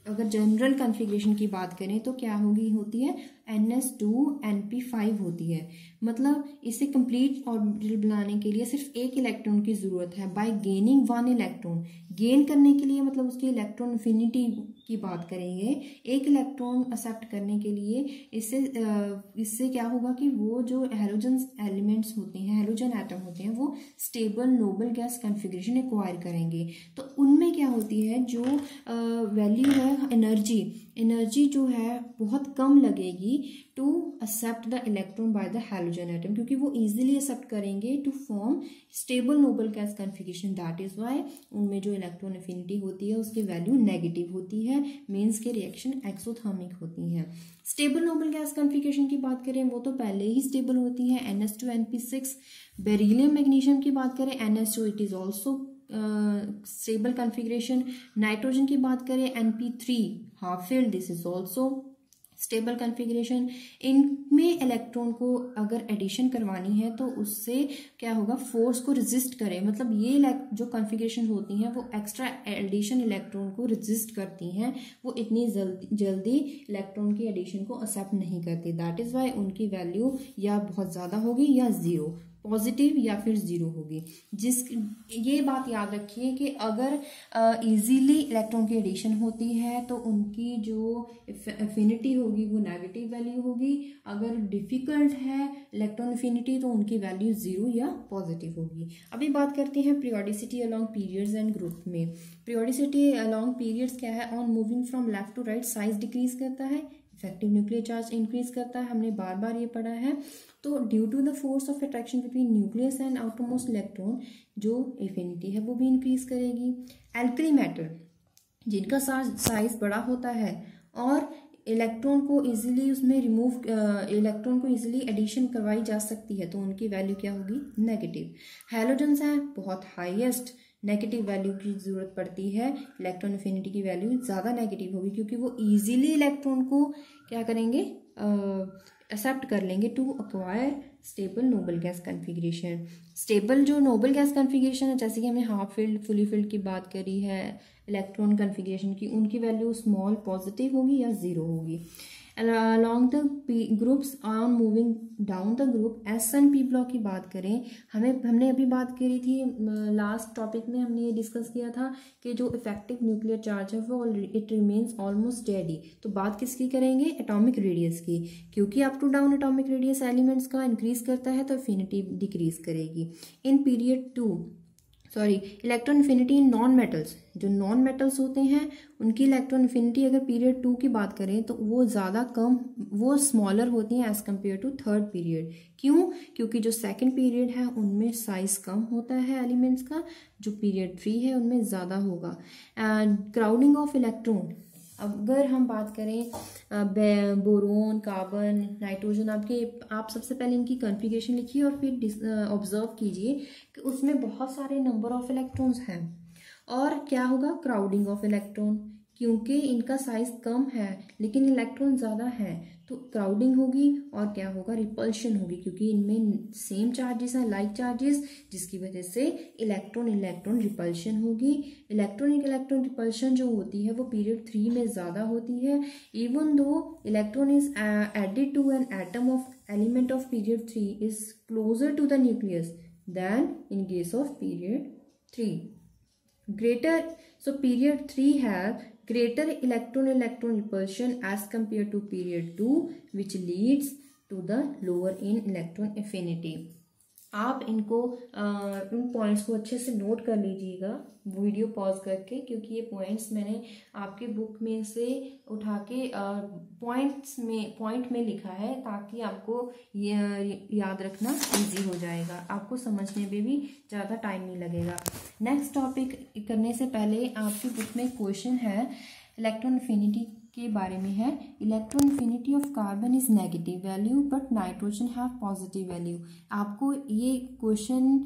अगर जनरल कन्फिग्रेशन की बात करें तो क्या होती है NS2Np5 होती है। मतलब इसे कंप्लीट ऑर्बिटल बनाने के लिए सिर्फ एक इलेक्ट्रॉन की जरूरत है। बाय गेनिंग 1 इलेक्ट्रॉन, गेन करने के लिए मतलब उसकी इलेक्ट्रॉन एफिनिटी की बात करेंगे, एक इलेक्ट्रॉन एक्सेप्ट करने के लिए इससे क्या होगा कि वो जो हैलोजन एलिमेंट्स होते हैं, हैलोजन एटम होते हैं, वो stable noble gas configuration acquire करेंगे। तो उनमें क्या होती है, जो वैल्यू है एनर्जी जो है बहुत कम लगेगी to accept the electron by the halogen atom, क्योंकि वो इजीली एक्सेप्ट करेंगे to form stable noble gas configuration. That is why उनमें जो इलेक्ट्रॉन एफिनिटी होती है उसकी वैल्यू नेगेटिव होती है, मीन्स के रिएक्शन एक्सोथर्मिक होती है। स्टेबल नोबल गैस कन्फिग्रेशन की बात करें वो तो पहले ही स्टेबल होती है, NS2Np6। बेरिलियम मैग्नीशियम की बात करें NS2, it is also stable configuration. Nitrogen की बात करें NP3 half filled, this is also stable configuration. इनमें इलेक्ट्रॉन को अगर एडिशन करवानी है तो उससे क्या होगा, फोर्स को रेजिस्ट करे, मतलब ये जो कन्फिग्रेशन होती हैं वो एक्स्ट्रा एडिशन इलेक्ट्रॉन को रेजिस्ट करती हैं, वो इतनी जल्दी इलेक्ट्रॉन की एडिशन को एक्सेप्ट नहीं करती। दैट इज वाई उनकी वैल्यू या बहुत ज़्यादा होगी या जीरो, पॉजिटिव या फिर जीरो होगी। ये बात याद रखिए कि अगर इजीली इलेक्ट्रॉन की एडिशन होती है तो उनकी जो एफिनिटी होगी वो नेगेटिव वैल्यू होगी। अगर डिफिकल्ट है इलेक्ट्रॉन एफिनिटी तो उनकी वैल्यू जीरो या पॉजिटिव होगी। अभी बात करते हैं periodicity along periods and group में। पीरियोडिसिटी अलोंग पीरियड्स क्या है, on moving from left to right size decrease करता है, इफेक्टिव न्यूक्लियर चार्ज इंक्रीज करता है, हमने बार बार ये पढ़ा है। तो due to the force of attraction between nucleus and outermost electron, जो एफिनिटी है वो भी इंक्रीज करेगी। एल्कली मेटल जिनका साइज बड़ा होता है और इलेक्ट्रॉन को इजीली उसमें इलेक्ट्रॉन को इजीली एडिशन करवाई जा सकती है तो उनकी वैल्यू क्या होगी, नेगेटिव। हैलोजेंस हैं बहुत हाईएस्ट, नेगेटिव वैल्यू की जरूरत पड़ती है, इलेक्ट्रॉन एफिनिटी की वैल्यू ज़्यादा नेगेटिव होगी क्योंकि वो इजीली इलेक्ट्रॉन को क्या करेंगे, एक्सेप्ट कर लेंगे to acquire stable noble gas configuration. Stable जो नोबल गैस कॉन्फ़िगरेशन है, जैसे कि हमने हाफ फील्ड फुली फील्ड की बात करी है, इलेक्ट्रॉन कॉन्फ़िगरेशन की, उनकी वैल्यू स्मॉल पॉजिटिव होगी या ज़ीरो होगी। along the groups on moving down the group S and P block की बात करें, हमने अभी बात करी थी लास्ट टॉपिक में, हमने ये डिस्कस किया था कि जो इफेक्टिव न्यूक्लियर चार्ज है वो इट रिमेन्स ऑलमोस्ट स्टेडी। तो बात किसकी करेंगे? एटॉमिक रेडियस की, क्योंकि up to down atomic radius elements का इंक्रीज करता है तो एफिनिटी डिक्रीज करेगी। In period 2 electron affinity in non metals, जो नॉन मेटल्स होते हैं उनकी इलेक्ट्रॉन एफिनिटी अगर पीरियड 2 की बात करें तो वो ज़्यादा कम, वो स्मॉलर होती हैं as compare to third period. क्यों? क्योंकि जो सेकंड पीरियड है उनमें साइज कम होता है एलिमेंट्स का, जो पीरियड 3 है उनमें ज़्यादा होगा। क्राउडिंग ऑफ इलेक्ट्रॉन, अगर हम बात करें बोरोन, कार्बन, नाइट्रोजन, आप सबसे पहले इनकी कॉन्फ़िगरेशन लिखिए और फिर ऑब्जर्व कीजिए कि उसमें बहुत सारे नंबर ऑफ इलेक्ट्रॉन्स हैं और क्या होगा? क्राउडिंग ऑफ इलेक्ट्रॉन, क्योंकि इनका साइज कम है लेकिन इलेक्ट्रॉन ज़्यादा है तो क्राउडिंग होगी और क्या होगा? रिपल्शन होगी, क्योंकि इनमें सेम चार्जेस हैं, लाइक चार्जेस, जिसकी वजह से इलेक्ट्रॉन रिपल्शन होगी। इलेक्ट्रॉन रिपल्शन जो होती है वो पीरियड 3 में ज़्यादा होती है। Even though electron is added to an atom of element of period 3 is closer to the nucleus than in case of period 3। So period 3 have greater electron repulsion as compared to period 2, which leads to the lower in electron affinity. आप इनको इन points को अच्छे से note कर लीजिएगा video pause करके, क्योंकि ये पॉइंट्स मैंने आपके बुक में से उठा के पॉइंट में लिखा है ताकि आपको याद रखना इजी हो जाएगा, आपको समझने में भी ज़्यादा टाइम नहीं लगेगा। नेक्स्ट टॉपिक करने से पहले आपकी बुक में क्वेश्चन है इलेक्ट्रॉन एफिनिटी के बारे में है। Electron affinity of carbon is negative value but nitrogen have positive value. आपको ये क्वेश्चन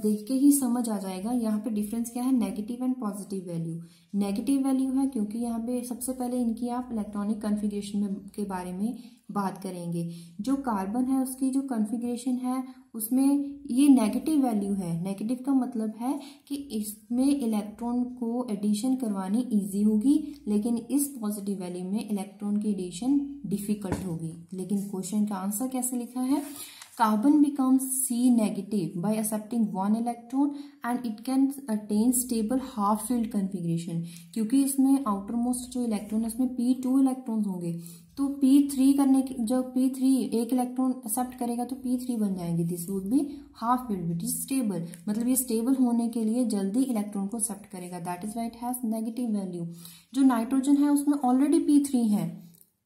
देख के ही समझ आ जाएगा यहाँ पे डिफरेंस क्या है, negative and positive value. Negative value है क्योंकि यहाँ पे सबसे पहले इनकी आप इलेक्ट्रॉनिक कॉन्फ़िगरेशन के बारे में बात करेंगे। जो कार्बन है उसकी जो कॉन्फ़िगरेशन है उसमें ये नेगेटिव वैल्यू है। नेगेटिव का मतलब है कि इसमें इलेक्ट्रॉन को एडिशन करवानी इजी होगी, लेकिन इस पॉजिटिव वैल्यू में इलेक्ट्रॉन की एडिशन डिफिकल्ट होगी। लेकिन क्वेश्चन का आंसर कैसे लिखा है? Carbon becomes C negative by accepting one electron and it can attain stable half filled configuration। क्योंकि इसमें आउटर मोस्ट जो इलेक्ट्रॉन है उसमें P2 इलेक्ट्रॉन्स होंगे, तो P3 करने की जब P3 एक इलेक्ट्रॉन एक्सेप्ट करेगा तो P3 बन जाएंगे। This would be half filled which is stable, मतलब ये स्टेबल होने के लिए जल्दी इलेक्ट्रॉन को एक्सेप्ट करेगा, that is why it has negative value. जो नाइट्रोजन है उसमें ऑलरेडी P3 है,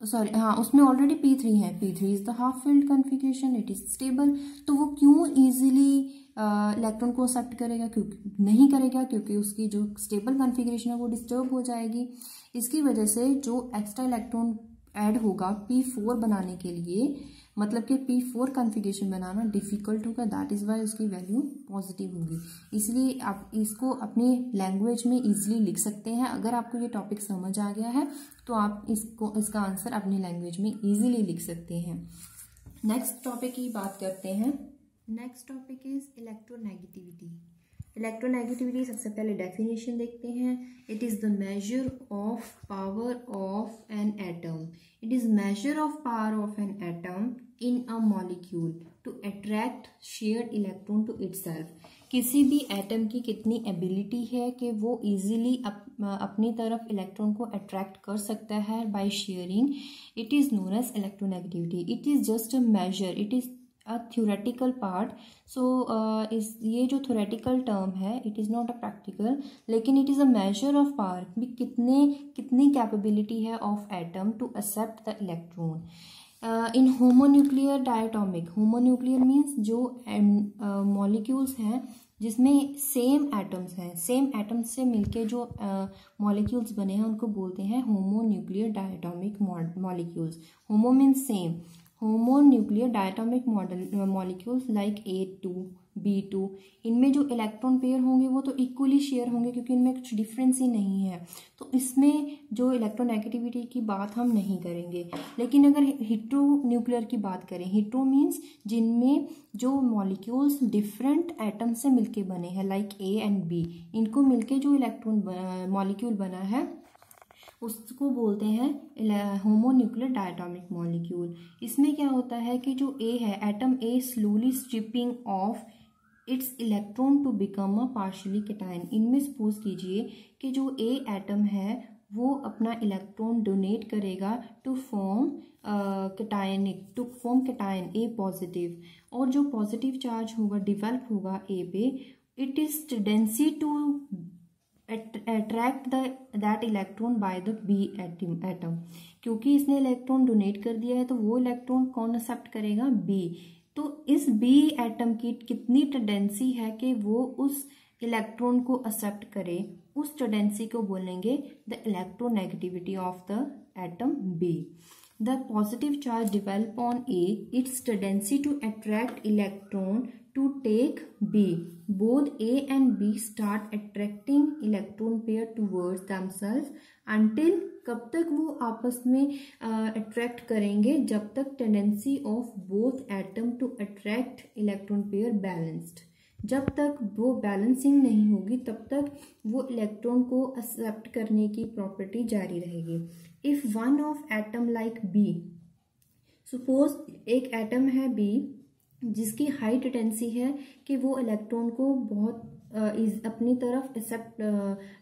उसमें ऑलरेडी P3 है। P3 is the half field configuration, it is stable. तो वो क्यों इजीली इलेक्ट्रॉन को एक्सेप्ट करेगा? क्योंकि नहीं करेगा, क्योंकि उसकी जो स्टेबल कॉन्फ़िगरेशन है वो डिस्टर्ब हो जाएगी। इसकी वजह से जो एक्स्ट्रा इलेक्ट्रॉन ऐड होगा P4 बनाने के लिए, मतलब कि P4 कॉन्फ़िगरेशन बनाना डिफिकल्ट होगा, दैट इज वाई उसकी वैल्यू पॉजिटिव होगी। इसलिए आप इसको अपनी लैंग्वेज में इजीली लिख सकते हैं। अगर आपको ये टॉपिक समझ आ गया है तो आप इसका आंसर अपनी लैंग्वेज में इजीली लिख सकते हैं। नेक्स्ट टॉपिक की बात करते हैं। Next topic is electronegativity. Electronegativity सबसे पहले डेफिनेशन देखते हैं। It is the measure of power of an atom. It is measure of power of an atom in a molecule to attract shared electron to itself. किसी भी atom की कितनी ability है कि वो इजीली अपनी तरफ इलेक्ट्रॉन को अट्रैक्ट कर सकता है by sharing, it is known as electronegativity. It is just a measure, it is a theoretical part. So ये जो थ्योरेटिकल टर्म है it is not a practical, लेकिन it is a measure of power, कितनी capability है of atom to accept the electron. In homonuclear diatomic, homonuclear means जो molecules हैं जिसमें same atoms हैं, सेम एटम्स से मिलके जो मॉलिक्यूल्स बने हैं उनको बोलते हैं होमोन्यूक्लियर डायटोमिक मॉलिक्यूल्स। होमो means same, homonuclear diatomic molecules like A2, B2। इनमें जो इलेक्ट्रॉन पेयर होंगे वो तो इक्वली शेयर होंगे क्योंकि इनमें कुछ डिफरेंस ही नहीं है, तो इसमें जो इलेक्ट्रोनेगेटिविटी की बात हम नहीं करेंगे। लेकिन अगर हेटेरो न्यूक्लियर की बात करें, हेटेरो मीन्स जिनमें जो मॉलिक्यूल्स डिफरेंट एटम से मिलके बने हैं, लाइक A एंड B, इनको मिलके जो इलेक्ट्रॉन मॉलिक्यूल बना है उसको बोलते हैं होमोन्यूक्लियर डायटोमिक मॉलिक्यूल। इसमें क्या होता है कि जो A है, atom A slowly stripping off its electron to become a partially cation. इनमें सपोज कीजिए कि जो A एटम है वो अपना इलेक्ट्रॉन डोनेट करेगा to form cation A positive, और जो पॉजिटिव चार्ज होगा डिवेल्प होगा A पे, it is tendency to attract that electron by the B atom. क्योंकि इसने इलेक्ट्रॉन डोनेट कर दिया है तो वो इलेक्ट्रॉन कौन एक्सेप्ट करेगा? B। तो इस B एटम की कितनी टेंडेंसी है कि वो उस इलेक्ट्रॉन को एक्सेप्ट करे, उस टेंडेंसी को बोलेंगे the electronegativity of the atom B। The positive charge develop on A, its tendency to attract electron to take B. Both A and B start attracting electron pair towards themselves until कब तक वो आपस में attract करेंगे? जब तक tendency of both atom to attract electron pair balanced. जब तक वो बैलेंसिंग नहीं होगी तब तक वो इलेक्ट्रॉन को एक्सेप्ट करने की प्रॉपर्टी जारी रहेगी। If one of atom like B, suppose एक एटम है B जिसकी हाई टेंडेंसी है कि वो इलेक्ट्रॉन को बहुत अपनी तरफ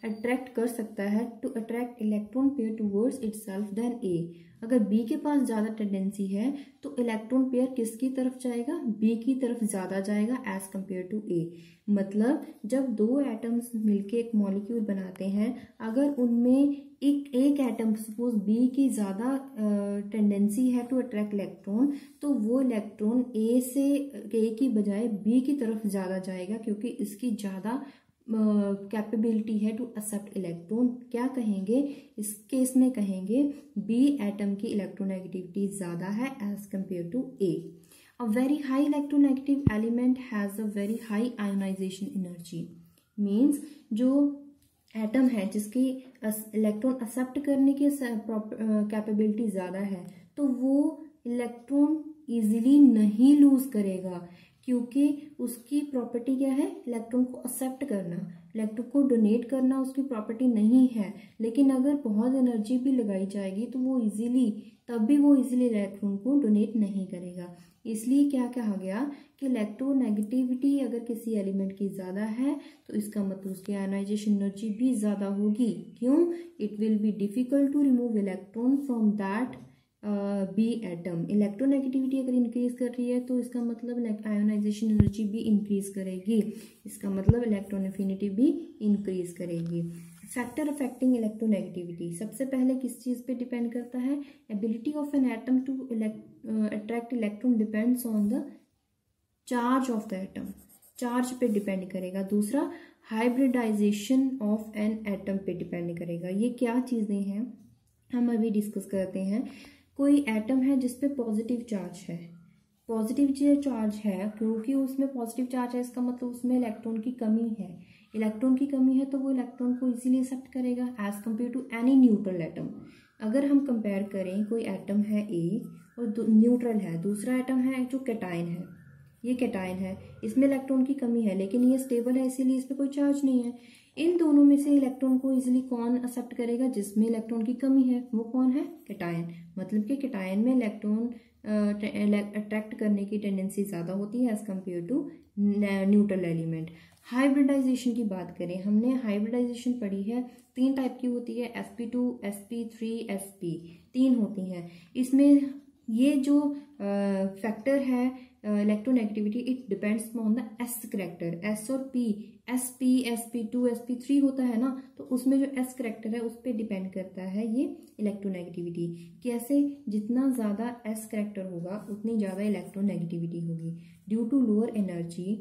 अट्रैक्ट कर सकता है, to attract electron pair towards itself than A। अगर B के पास ज़्यादा टेंडेंसी है तो इलेक्ट्रॉन पेयर किसकी तरफ जाएगा? B की तरफ ज़्यादा जाएगा एज कम्पेयर टू A। मतलब जब दो एटम्स मिलके एक मॉलिक्यूल बनाते हैं, अगर उनमें एक एटम सपोज B की ज़्यादा टेंडेंसी है टू अट्रैक्ट इलेक्ट्रॉन, तो वो इलेक्ट्रॉन A की बजाय B की तरफ ज़्यादा जाएगा क्योंकि इसकी ज़्यादा कैपेबिलिटी है टू एक्सेप्ट इलेक्ट्रॉन। क्या कहेंगे इस केस में? कहेंगे B एटम की इलेक्ट्रोनेगेटिविटी ज़्यादा है as compare to A। A very high electronegative element has a very high ionization energy. Means जो एटम है जिसकी इलेक्ट्रॉन एक्सेप्ट करने की कैपेबिलिटी ज़्यादा है, तो वो इलेक्ट्रॉन इजीली नहीं लूज करेगा क्योंकि उसकी प्रॉपर्टी क्या है? इलेक्ट्रॉन को एक्सेप्ट करना, इलेक्ट्रॉन को डोनेट करना उसकी प्रॉपर्टी नहीं है। लेकिन अगर बहुत एनर्जी भी लगाई जाएगी तो वो तब भी वो इजीली इलेक्ट्रॉन को डोनेट नहीं करेगा। इसलिए क्या कहा गया कि इलेक्ट्रोनेगेटिविटी अगर किसी एलिमेंट की ज़्यादा है तो इसका मतलब उसकी आयनाइजेशन एनर्जी भी ज़्यादा होगी। क्यों? It will be difficult to remove electron from that B atom. Electronegativity अगर इंक्रीज कर रही है तो इसका मतलब आयोनाइजेशन एनर्जी भी इंक्रीज करेगी, इसका मतलब इलेक्ट्रॉन एफिनिटी भी इंक्रीज करेगी। फैक्टर अफेक्टिंग इलेक्ट्रोनेगेटिविटी सबसे पहले किस चीज़ पे डिपेंड करता है? Ability of an atom to attract electron depends on the charge of the atom, charge पे डिपेंड करेगा। दूसरा, हाइब्रिडाइजेशन ऑफ एन एटम पे डिपेंड करेगा। ये क्या चीज़ें हैं हम अभी डिस्कस करते हैं। कोई एटम है जिसपे पॉजिटिव चार्ज है, पॉजिटिव चार्ज है क्योंकि उसमें पॉजिटिव चार्ज है, इसका मतलब उसमें इलेक्ट्रॉन की कमी है। इलेक्ट्रॉन की कमी है तो वो इलेक्ट्रॉन को इजीली एक्सेप्ट करेगा as compare to any neutral atom. अगर हम कंपेयर करें, कोई एटम है A और न्यूट्रल है, दूसरा एटम है जो कैटायन है, ये कैटायन है, इसमें इलेक्ट्रॉन की कमी है लेकिन ये स्टेबल है इसीलिए इस पर कोई चार्ज नहीं है। इन दोनों में से इलेक्ट्रॉन को इजीली कौन एक्सेप्ट करेगा? जिसमें इलेक्ट्रॉन की कमी है, वो कौन है? कैटायन। मतलब कि कैटायन में इलेक्ट्रॉन अट्रैक्ट करने की टेंडेंसी ज़्यादा होती है as compare to neutral element. Hybridization की बात करें, हमने हाइब्रिडाइजेशन पढ़ी है, 3 टाइप की होती है, sp2, sp3, sp, 3 होती हैं। इसमें ये जो फैक्टर है electronegativity, it depends on the s character. s और p, sp, sp2, sp3 होता है ना, तो उसमें जो s करेक्टर है उस पर डिपेंड करता है ये इलेक्ट्रोनेगेटिविटी। कैसे? जितना ज़्यादा s करेक्टर होगा उतनी ज़्यादा इलेक्ट्रोनेगेटिविटी होगी। Due to lower energy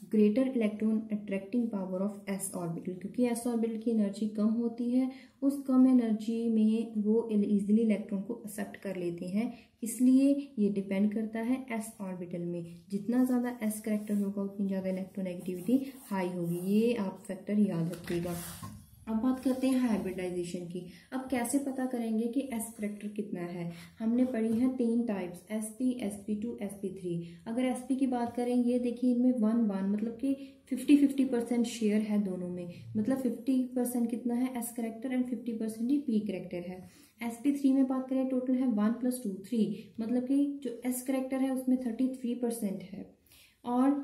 greater electron attracting power of s orbital, क्योंकि एस ऑर्बिटल की एनर्जी कम होती है, उस कम एनर्जी में वो इजीली इलेक्ट्रॉन को एक्सेप्ट कर लेते हैं, इसलिए ये डिपेंड करता है एस ऑर्बिटल में। जितना ज़्यादा एस करेक्टर होगा उतनी ज़्यादा इलेक्ट्रोनेगेटिविटी हाई होगी, ये आप फैक्टर याद रखिएगा। अब बात करते हैं हाइब्रिडाइजेशन की। अब कैसे पता करेंगे कि एस करेक्टर कितना है। हमने पढ़ी है 3 टाइप्स, sp, sp2, sp3। अगर sp की बात करें, ये देखिए इनमें 1-1 मतलब कि 50-50% शेयर है दोनों में, मतलब 50% कितना है S character and 50% he P character है। sp3 में बात करें टोटल है 1 + 2 3, मतलब कि जो एस करेक्टर है उसमें 33% है। और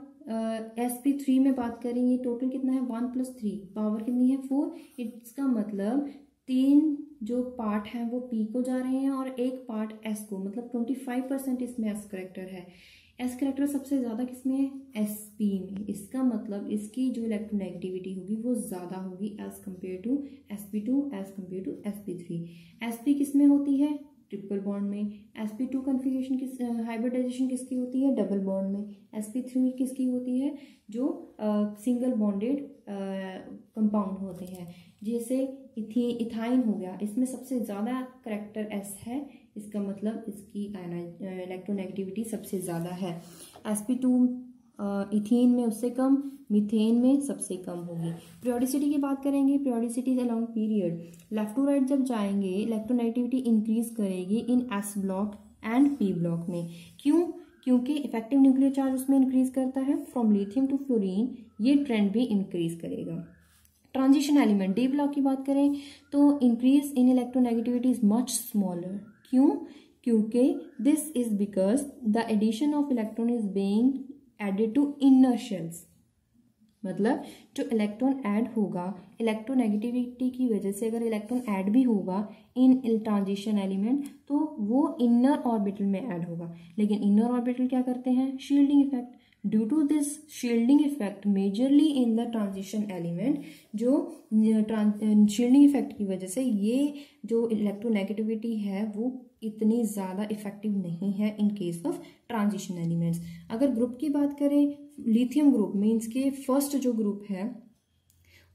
sp3 में बात करें, ये टोटल कितना है 1 + 3, पावर कितनी है 4। इसका मतलब 3 जो पार्ट हैं वो p को जा रहे हैं और एक पार्ट s को, मतलब 25% इसमें s करेक्टर है। s करेक्टर सबसे ज़्यादा किसमें है, sp में। इसका मतलब इसकी जो इलेक्ट्रोनेगेटिविटी होगी वो ज़्यादा होगी as compare to sp2, as compare to sp3। sp किस में होती है, ट्रिपल बॉन्ड में। sp2 कन्फिगरेशन किस हाइब्रिडाइजेशन किसकी होती है, डबल बॉन्ड में। sp3 किसकी होती है, जो सिंगल बॉन्डेड कंपाउंड होते हैं, जैसे इथाइन हो गया, इसमें सबसे ज़्यादा करेक्टर s है, इसका मतलब इसकी इलेक्ट्रोनेगेटिविटी सबसे ज़्यादा है। sp2 इथीन में उससे कम, मीथेन में सबसे कम होगी। पीरियोडिसिटी की बात करेंगे, periodicity along period left to right जब जाएंगे इलेक्ट्रोनेगेटिविटी इंक्रीज करेगी in s block and p block में। क्यों, क्योंकि इफेक्टिव न्यूक्लियर चार्ज उसमें इंक्रीज करता है फ्रॉम लिथियम टू फ्लोरीन, ये ट्रेंड भी इंक्रीज करेगा। ट्रांजिशन एलिमेंट डी ब्लॉक की बात करें तो increase in electronegativity is much smaller. क्यों, क्योंकि this is because the addition of electron is being added to inner shells, मतलब जो इलेक्ट्रॉन ऐड होगा इलेक्ट्रोनेगेटिविटी की वजह से, अगर इलेक्ट्रॉन ऐड भी होगा इन ट्रांजिशन एलिमेंट तो वो इनर ऑर्बिटल में ऐड होगा। लेकिन इनर ऑर्बिटल क्या करते हैं, shielding effect. Due to this shielding effect majorly in the transition element, जो शील्डिंग इफेक्ट की वजह से ये जो इलेक्ट्रोनेगेटिविटी है वो इतनी ज़्यादा इफेक्टिव नहीं है इन केस ऑफ ट्रांजिशन एलिमेंट्स। अगर ग्रुप की बात करें, लिथियम ग्रुप मीन्स के फर्स्ट जो ग्रुप है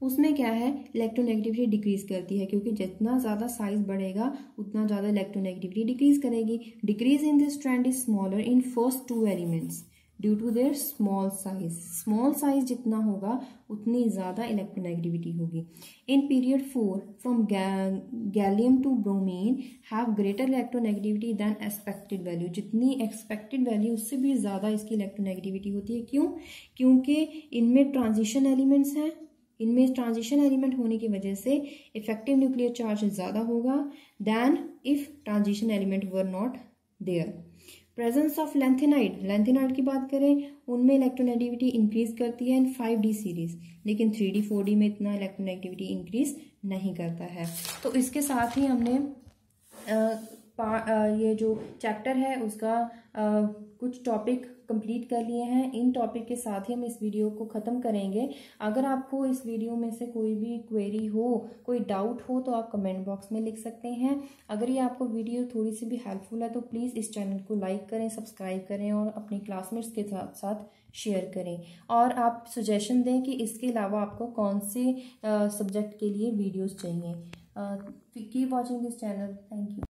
उसमें क्या है, इलेक्ट्रोनेगेटिविटी डिक्रीज करती है, क्योंकि जितना ज़्यादा साइज बढ़ेगा उतना ज़्यादा इलेक्ट्रोनेगेटिविटी डिक्रीज करेगी। Decrease in this trend is smaller in first 2 elements due to their small size. Small size जितना होगा उतनी ज़्यादा इलेक्ट्रोनेगेटिविटी होगी। In period 4 from gallium to bromine have greater electronegativity than expected value. जितनी expected value उससे भी ज़्यादा इसकी इलेक्ट्रोनेगेटिविटी होती है। क्यों, क्योंकि इनमें ट्रांजिशन एलिमेंट्स हैं, इनमें ट्रांजिशन एलिमेंट होने की वजह से इफेक्टिव न्यूक्लियर चार्ज ज़्यादा होगा than if transition element were not there. Presence of lanthanide, lanthanide की बात करें उनमें इलेक्ट्रोनेगेटिविटी इंक्रीज करती है इन 5D सीरीज, लेकिन 3D 4D में इतना इलेक्ट्रोनेगेटिविटी इंक्रीज नहीं करता है। तो इसके साथ ही हमने ये जो चैप्टर है उसका कुछ टॉपिक कंप्लीट कर लिए हैं। इन टॉपिक के साथ ही हम इस वीडियो को ख़त्म करेंगे। अगर आपको इस वीडियो में से कोई भी क्वेरी हो, कोई डाउट हो तो आप कमेंट बॉक्स में लिख सकते हैं। अगर ये आपको वीडियो थोड़ी सी भी हेल्पफुल है तो प्लीज़ इस चैनल को लाइक करें, सब्सक्राइब करें और अपने क्लासमेट्स के साथ शेयर करें। और आप सजेशन दें कि इसके अलावा आपको कौन से सब्जेक्ट के लिए वीडियोज़ चाहिए। Keep watching this channel. Thank you.